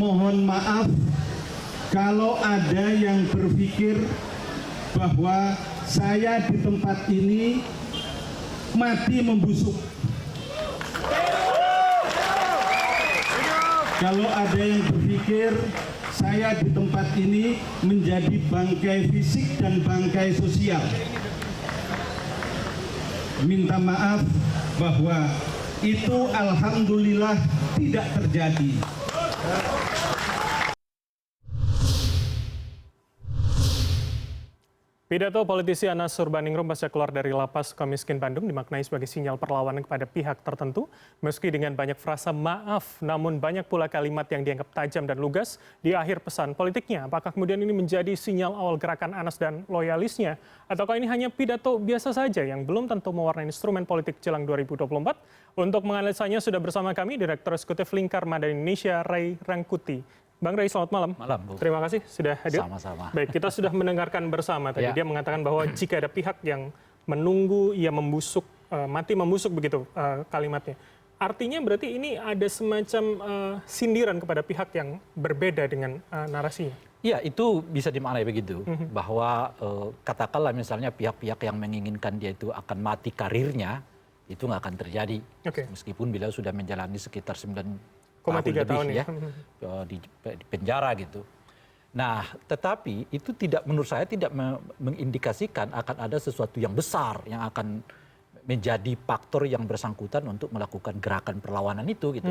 mohon maaf kalau ada yang berpikir bahwa saya di tempat ini mati membusuk. Kalau ada yang berpikir saya di tempat ini menjadi bangkai fisik dan bangkai sosial, minta maaf bahwa itu alhamdulillah tidak terjadi. Pidato politisi Anas Urbaningrum pasca keluar dari lapas Sukamiskin Bandung dimaknai sebagai sinyal perlawanan kepada pihak tertentu. Meski dengan banyak frasa maaf, namun banyak pula kalimat yang dianggap tajam dan lugas di akhir pesan politiknya. Apakah kemudian ini menjadi sinyal awal gerakan Anas dan loyalisnya? Ataukah ini hanya pidato biasa saja yang belum tentu mewarnai instrumen politik jelang 2024? Untuk menganalisanya sudah bersama kami Direktur Eksekutif Lingkar Madani Indonesia, Ray Rangkuti. Bang Ray, selamat malam. Malam, Bu. Terima kasih sudah hadir. Sama-sama. Baik, kita sudah mendengarkan bersama tadi. Ya. Dia mengatakan bahwa jika ada pihak yang menunggu, ia membusuk, mati membusuk begitu kalimatnya. Artinya berarti ini ada semacam sindiran kepada pihak yang berbeda dengan narasinya. Iya, itu bisa dimaknai begitu. Bahwa katakanlah misalnya pihak-pihak yang menginginkan dia itu akan mati karirnya, itu nggak akan terjadi. Oke. Meskipun beliau sudah menjalani sekitar 9,3 tahun ya, di penjara gitu. Nah, tetapi itu tidak, menurut saya tidak mengindikasikan akan ada sesuatu yang besar yang akan menjadi faktor yang bersangkutan untuk melakukan gerakan perlawanan itu gitu.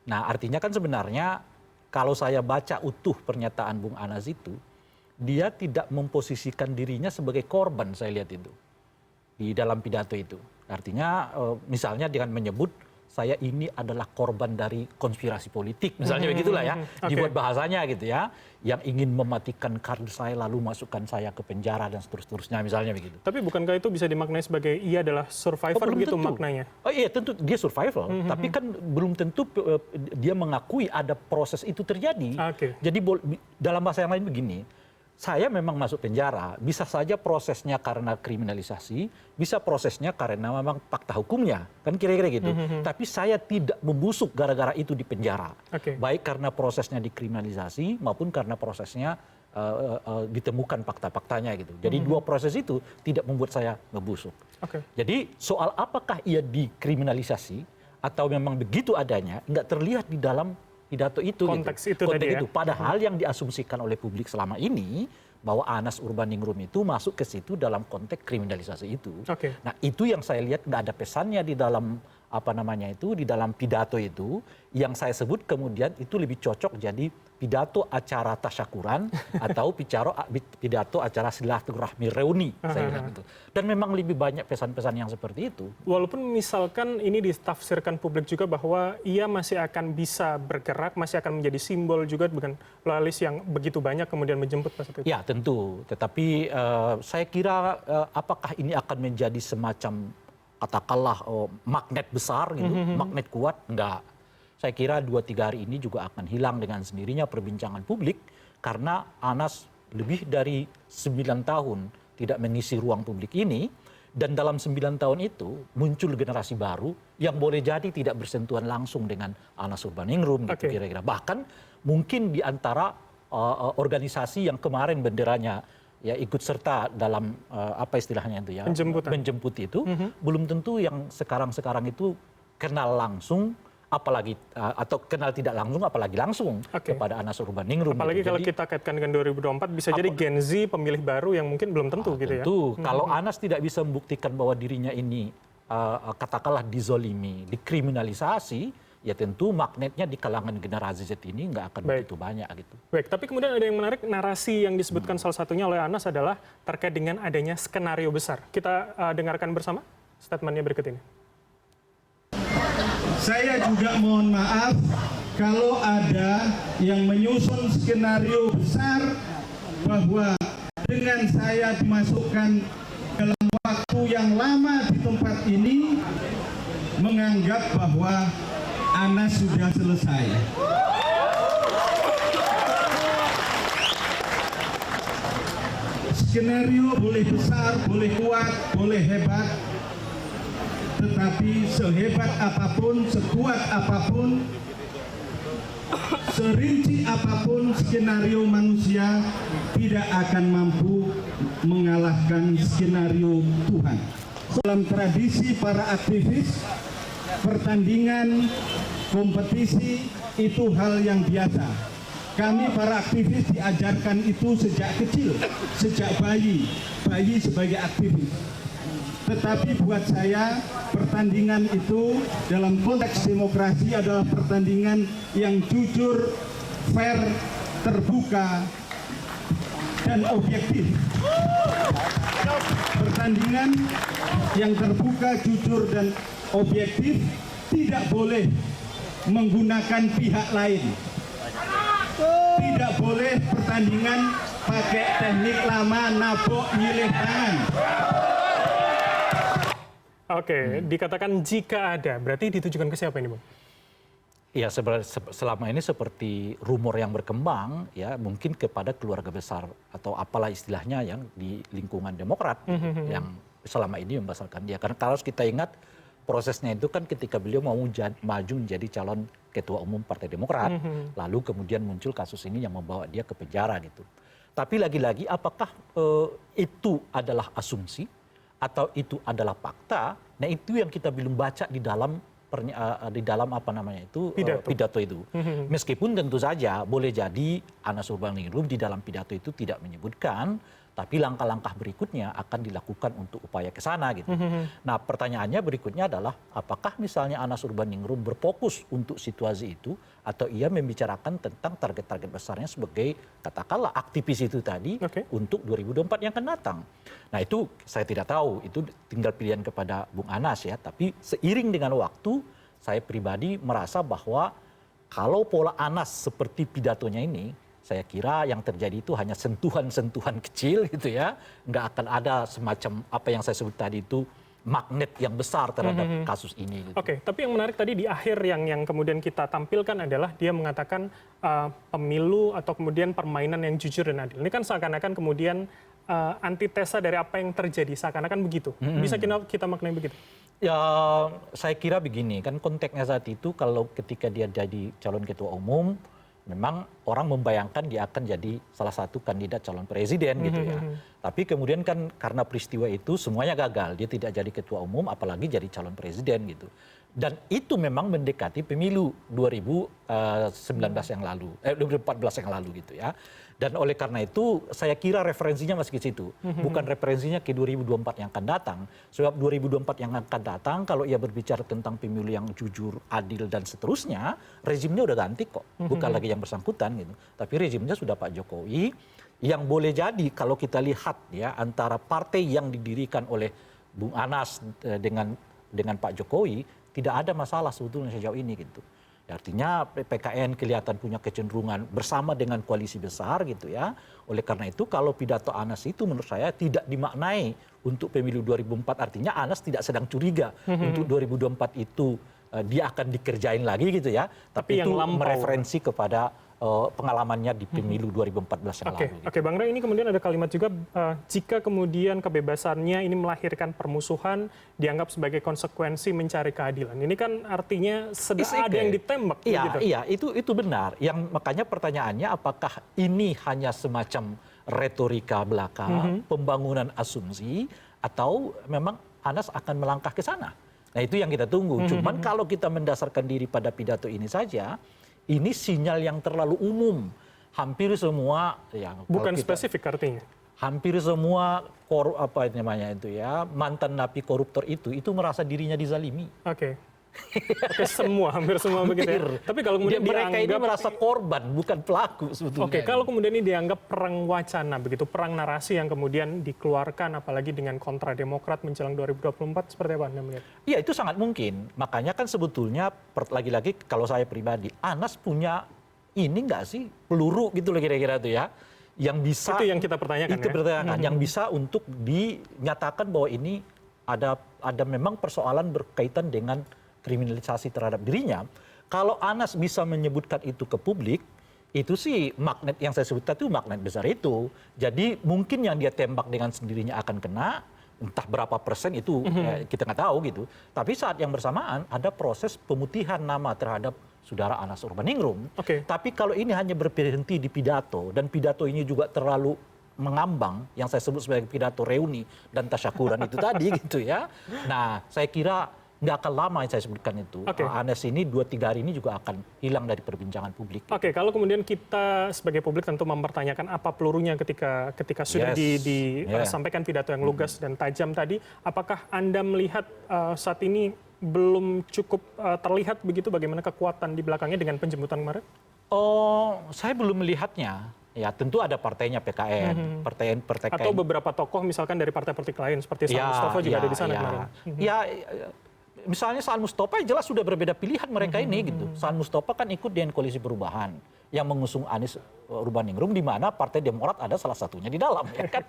Nah, artinya kan sebenarnya kalau saya baca utuh pernyataan Bung Anas itu, dia tidak memposisikan dirinya sebagai korban, saya lihat itu di dalam pidato itu. Artinya misalnya dengan menyebut saya ini adalah korban dari konspirasi politik, misalnya begitulah ya, dibuat bahasanya gitu ya, yang ingin mematikan karir saya lalu masukkan saya ke penjara dan seterusnya, misalnya begitu. Tapi bukankah itu bisa dimaknai sebagai ia adalah survivor begitu tentu maknanya? Oh iya, tentu dia survival, tapi kan belum tentu dia mengakui ada proses itu terjadi. Jadi dalam bahasa yang lain begini, saya memang masuk penjara, bisa saja prosesnya karena kriminalisasi, bisa prosesnya karena memang fakta hukumnya, kan kira-kira gitu. Tapi saya tidak membusuk gara-gara itu di penjara, baik karena prosesnya dikriminalisasi maupun karena prosesnya ditemukan fakta-faktanya gitu. Jadi dua proses itu tidak membuat saya membusuk. Jadi soal apakah ia dikriminalisasi atau memang begitu adanya, nggak terlihat di dalam pidato itu, konteks gitu. Itu tadi ya. Padahal yang diasumsikan oleh publik selama ini bahwa Anas Urbaningrum itu masuk ke situ dalam konteks kriminalisasi itu. Nah, itu yang saya lihat nggak ada pesannya di dalam di dalam pidato itu, yang saya sebut kemudian itu lebih cocok jadi pidato acara tasyakuran atau pidato acara silaturahmi reuni, saya bilang gitu. Dan memang lebih banyak pesan-pesan yang seperti itu. Walaupun misalkan ini ditafsirkan publik juga bahwa ia masih akan bisa bergerak, masih akan menjadi simbol juga dengan loyalis yang begitu banyak kemudian menjemput pas itu. Ya tentu, tetapi saya kira apakah ini akan menjadi semacam katakanlah magnet besar gitu, magnet kuat, enggak. Saya kira 2-3 hari ini juga akan hilang dengan sendirinya perbincangan publik karena Anas lebih dari 9 tahun tidak mengisi ruang publik ini, dan dalam 9 tahun itu muncul generasi baru yang boleh jadi tidak bersentuhan langsung dengan Anas Urbaningrum gitu kira-kira. Bahkan mungkin di antara organisasi yang kemarin benderanya ya ikut serta dalam apa istilahnya itu ya, menjemput itu, belum tentu yang sekarang itu kenal langsung, apalagi atau kenal tidak langsung apalagi langsung kepada Anas Urbaningrum. Apalagi gitu. Kalau kita kaitkan dengan 2024 bisa jadi Gen Z pemilih baru yang mungkin belum tentu gitu ya. Tentu, kalau Anas tidak bisa membuktikan bahwa dirinya ini katakanlah dizolimi, dikriminalisasi, ya tentu magnetnya di kalangan generasi Z ini nggak akan begitu banyak gitu. Baik, tapi kemudian ada yang menarik, narasi yang disebutkan salah satunya oleh Anas adalah terkait dengan adanya skenario besar. Kita dengarkan bersama statementnya berikut ini. Saya juga mohon maaf kalau ada yang menyusun skenario besar bahwa dengan saya dimasukkan dalam waktu yang lama di tempat ini menganggap bahwa Anas sudah selesai. Skenario boleh besar, boleh kuat, boleh hebat, tetapi sehebat apapun, sekuat apapun, Serinci apapun skenario manusia tidak akan mampu mengalahkan skenario Tuhan. Dalam tradisi para aktivis, pertandingan, kompetisi itu hal yang biasa. Kami para aktivis diajarkan itu sejak kecil, sejak bayi sebagai aktivis. Tetapi buat saya pertandingan itu dalam konteks demokrasi adalah pertandingan yang jujur, fair, terbuka, dan objektif. Pertandingan yang terbuka, jujur, dan objektif tidak boleh menggunakan pihak lain. Tidak boleh pertandingan pakai teknik lama, nabok, nyilih tangan. Oke, dikatakan jika ada, berarti ditujukan ke siapa ini, Bung? Ya, selama ini seperti rumor yang berkembang, ya mungkin kepada keluarga besar atau apalah istilahnya yang di lingkungan Demokrat yang selama ini membesarkan dia. Karena kalau kita ingat prosesnya itu kan ketika beliau mau maju menjadi calon ketua umum Partai Demokrat, lalu kemudian muncul kasus ini yang membawa dia ke penjara gitu. Tapi lagi-lagi apakah itu adalah asumsi atau itu adalah fakta? Nah itu yang kita belum baca di dalam apa namanya itu pidato itu. Meskipun tentu saja boleh jadi Anas Urbaningrum di dalam pidato itu tidak menyebutkan, tapi langkah-langkah berikutnya akan dilakukan untuk upaya ke sana gitu. Nah pertanyaannya berikutnya adalah apakah misalnya Anas Urbaningrum berfokus untuk situasi itu atau ia membicarakan tentang target-target besarnya sebagai katakanlah aktivis itu tadi untuk 2024 yang akan datang. Nah itu saya tidak tahu, itu tinggal pilihan kepada Bung Anas ya. Tapi seiring dengan waktu saya pribadi merasa bahwa kalau pola Anas seperti pidatonya ini, saya kira yang terjadi itu hanya sentuhan-sentuhan kecil gitu ya. Nggak akan ada semacam apa yang saya sebut tadi itu magnet yang besar terhadap kasus ini. Gitu. Oke, tapi yang menarik tadi di akhir yang kemudian kita tampilkan adalah dia mengatakan pemilu atau kemudian permainan yang jujur dan adil. Ini kan seakan-akan kemudian antitesa dari apa yang terjadi, seakan-akan begitu. Bisa kita maknai begitu? Ya, saya kira begini, kan konteksnya saat itu kalau ketika dia jadi calon ketua umum, memang orang membayangkan dia akan jadi salah satu kandidat calon presiden gitu ya. Tapi kemudian kan karena peristiwa itu semuanya gagal. Dia tidak jadi ketua umum apalagi jadi calon presiden gitu. Dan itu memang mendekati pemilu 2019 yang lalu, 2014 yang lalu gitu ya. Dan oleh karena itu saya kira referensinya masih ke situ. Bukan referensinya ke 2024 yang akan datang. Sebab 2024 yang akan datang kalau ia berbicara tentang pemilu yang jujur, adil dan seterusnya, rezimnya udah ganti kok. Bukan lagi yang bersangkutan gitu. Tapi rezimnya sudah Pak Jokowi yang boleh jadi kalau kita lihat ya antara partai yang didirikan oleh Bung Anas dengan Pak Jokowi tidak ada masalah sebetulnya sejauh ini gitu. Artinya PKN kelihatan punya kecenderungan bersama dengan koalisi besar gitu ya. Oleh karena itu kalau pidato Anas itu menurut saya tidak dimaknai untuk pemilu 2004. Artinya Anas tidak sedang curiga untuk 2024 itu dia akan dikerjain lagi gitu ya. Tapi itu mereferensi kepada pengalamannya di pemilu 2014 yang lalu. Oke, Bang Ray, ini kemudian ada kalimat juga jika kemudian kebebasannya ini melahirkan permusuhan dianggap sebagai konsekuensi mencari keadilan. Ini kan artinya ada yang ditembak. Iya, itu benar. Yang makanya pertanyaannya apakah ini hanya semacam retorika belaka, pembangunan asumsi, atau memang Anas akan melangkah ke sana? Nah itu yang kita tunggu. Cuman kalau kita mendasarkan diri pada pidato ini saja, ini sinyal yang terlalu umum. Hampir semua yang bukan spesifik artinya. Hampir semua mantan napi koruptor itu merasa dirinya dizalimi. Oke, hampir semua begitu ya. Tapi kalau kemudian mereka ini merasa korban bukan pelaku sebetulnya. Oke, kalau kemudian ini dianggap perang wacana begitu, perang narasi yang kemudian dikeluarkan apalagi dengan kontra Demokrat menjelang 2024 seperti apa Anda melihat? Iya, itu sangat mungkin. Makanya kan sebetulnya lagi-lagi kalau saya pribadi, Anas punya ini enggak sih peluru gitu loh kira-kira itu ya. Yang bisa itu yang kita pertanyakan yang bisa untuk dinyatakan bahwa ini ada memang persoalan berkaitan dengan kriminalisasi terhadap dirinya. Kalau Anas bisa menyebutkan itu ke publik, itu sih magnet yang saya sebut tadi itu magnet besar itu. Jadi mungkin yang dia tembak dengan sendirinya akan kena, entah berapa persen itu kita nggak tahu gitu. Tapi saat yang bersamaan ada proses pemutihan nama terhadap Saudara Anas Urbaningrum. Oke. Tapi kalau ini hanya berhenti di pidato, dan pidato ini juga terlalu mengambang, yang saya sebut sebagai pidato reuni dan tasyakuran itu tadi gitu ya. Nah, saya kira nggak akan lama yang saya sebutkan itu. Oke. Anas ini 2-3 hari ini juga akan hilang dari perbincangan publik. Oke, kalau kemudian kita sebagai publik tentu mempertanyakan apa pelurunya ketika sudah Yes. disampaikan pidato yang lugas dan tajam tadi, apakah Anda melihat saat ini belum cukup terlihat begitu bagaimana kekuatan di belakangnya dengan penjemputan kemarin? Oh, saya belum melihatnya. Ya, tentu ada partainya PKN, partai Atau beberapa tokoh misalkan dari partai politik lain seperti Saan Mustafa juga ada di sana kemarin. Misalnya Saan Mustafa jelas sudah berbeda pilihan mereka ini gitu. Saan Mustafa kan ikut dengan koalisi perubahan yang mengusung Anies Urbaningrum, di mana Partai Demokrat ada salah satunya di dalam, ya kan?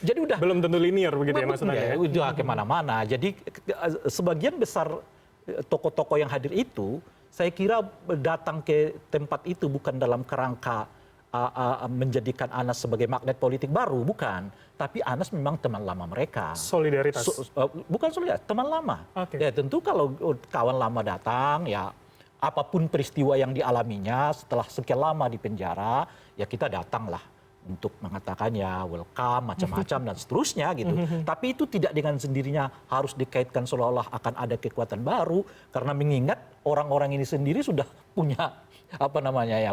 Jadi udah Belum tentu linear begitu ya maksudnya. Ya? udah kemana-mana. Jadi sebagian besar tokoh-tokoh yang hadir itu, saya kira datang ke tempat itu bukan dalam kerangka menjadikan Anas sebagai magnet politik baru, bukan. Tapi Anas memang teman lama mereka. Solidaritas. Bukan solidaritas, teman lama. Oke. Ya tentu kalau kawan lama datang, ya apapun peristiwa yang dialaminya setelah sekian lama di penjara, ya kita datanglah untuk mengatakan ya welcome, macam-macam dan seterusnya gitu. Tapi itu tidak dengan sendirinya harus dikaitkan seolah-olah akan ada kekuatan baru, karena mengingat orang-orang ini sendiri sudah punya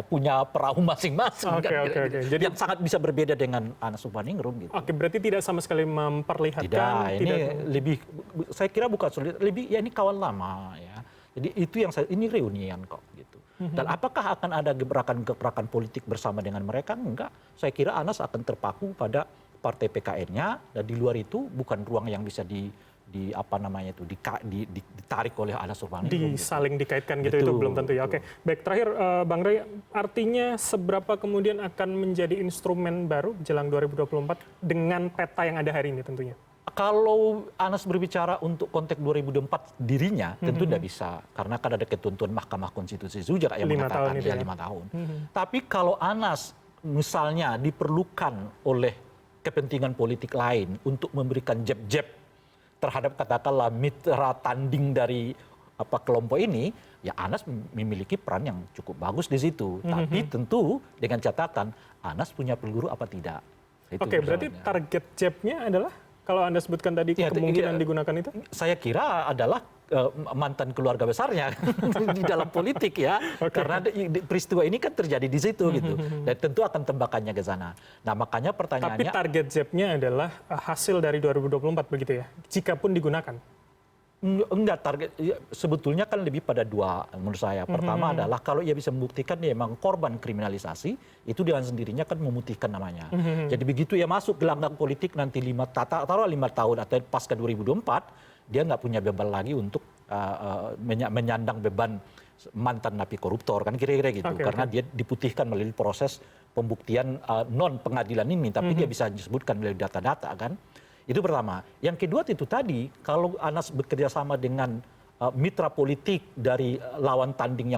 punya perahu masing-masing Oke. Jadi yang sangat bisa berbeda dengan Anas Urbaningrum gitu. Oke, berarti tidak sama sekali memperlihatkan. Ini lebih, saya kira bukan sulit, lebih ya ini kawan lama ya. Jadi itu yang ini reunian kok gitu. Dan apakah akan ada gebrakan-gebrakan politik bersama dengan mereka? Enggak. Saya kira Anas akan terpaku pada partai PKN-nya, dan di luar itu bukan ruang yang bisa ditarik oleh Anas Urbaningrum. Saling dikaitkan gitu, itu belum tentu ya. Oke, baik, terakhir Bang Rey, artinya seberapa kemudian akan menjadi instrumen baru jelang 2024 dengan peta yang ada hari ini tentunya? Kalau Anas berbicara untuk konteks 2024 dirinya, tentu tidak bisa. Karena kan ada ketentuan Mahkamah Konstitusi juga yang 5 tahun mengatakan itu ya. 5 tahun. Tapi kalau Anas misalnya diperlukan oleh kepentingan politik lain untuk memberikan jeb-jeb terhadap katakanlah mitra tanding dari kelompok ini, ya Anas memiliki peran yang cukup bagus di situ. Tapi tentu dengan catatan Anas punya peluru apa tidak. Oke, berarti target jebnya adalah kalau Anda sebutkan tadi kemungkinan digunakan itu? Saya kira adalah mantan keluarga besarnya di dalam politik ya. Karena peristiwa ini kan terjadi di situ gitu. Dan tentu akan tembakannya ke sana. Nah, makanya pertanyaannya, tapi target jebnya adalah hasil dari 2024 begitu ya? Jikapun digunakan. Enggak, target sebetulnya kan lebih pada dua menurut saya. Pertama adalah kalau ia bisa membuktikan dia memang korban kriminalisasi, itu dengan sendirinya kan memutihkan namanya. Jadi begitu ya masuk gelanggang politik nanti 5 tahun atau pasca 2024, dia nggak punya beban lagi untuk menyandang beban mantan napi koruptor, kan kira-kira gitu. Karena dia diputihkan melalui proses pembuktian non pengadilan ini, tapi dia bisa disebutkan melalui data-data kan. Itu pertama. Yang kedua itu tadi, kalau Anas bekerja sama dengan mitra politik dari lawan tanding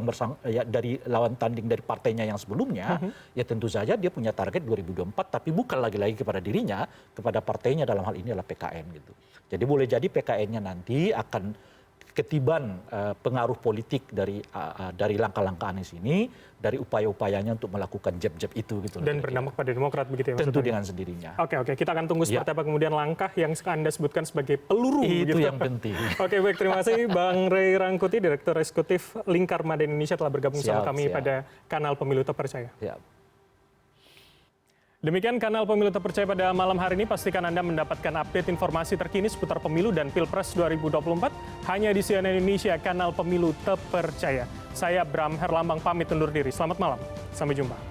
dari partainya yang sebelumnya, ya tentu saja dia punya target 2024, tapi bukan lagi-lagi kepada dirinya, kepada partainya, dalam hal ini adalah PKN gitu. Jadi boleh jadi PKN-nya nanti akan ketiban pengaruh politik dari langkah-langkah Anies ini, dari upaya-upayanya untuk melakukan jeb-jeb itu gitu. Dan berdampak pada Demokrat begitu ya? Tentu dengan sendirinya. Oke, kita akan tunggu seperti apa kemudian langkah yang Anda sebutkan sebagai peluru. Itu gitu. yang penting. Oke, baik, terima kasih Bang Rey Rangkuti, Direktur Eksekutif Lingkar Mada Indonesia, telah bergabung sama kami pada kanal Pemilu Terpercaya. Demikian kanal Pemilu Terpercaya pada malam hari ini. Pastikan Anda mendapatkan update informasi terkini seputar pemilu dan Pilpres 2024 hanya di CNN Indonesia, kanal Pemilu Terpercaya. Saya Bram Herlambang pamit undur diri. Selamat malam. Sampai jumpa.